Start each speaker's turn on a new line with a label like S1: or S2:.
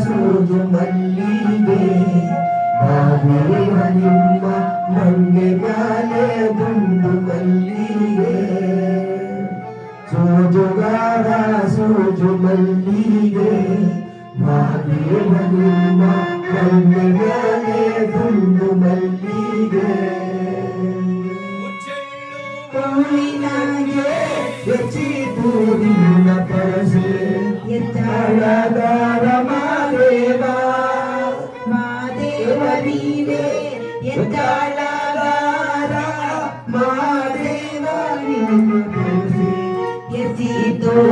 S1: ಸೂಜು ಮಲ್ಲಿಗೆ ದೇವ ನಿಮ್ಮ ಮಂಗೆ ಮ್ಯಾಲೆ ದುಂಡು ಮಲ್ಲಿಗೆ ಸೂಜುಗಾರ ಸೂಜು ಮಲ್ಲಿಗೆ ದೇವ ನಿಮ್ಮ ಮಂಗೆ ಮ್ಯಾಲೆ ದುಂಡು ಮಲ್ಲಿಗೆ ಹೆಚ್ಚಿತೂರಿನ ಪರಸೆ ಎತ್ತಾಳಗಾರ ಮಾದೇವ ಮಾದೇವ ನೀರೇ ಎತ್ತಾಳಗಾರ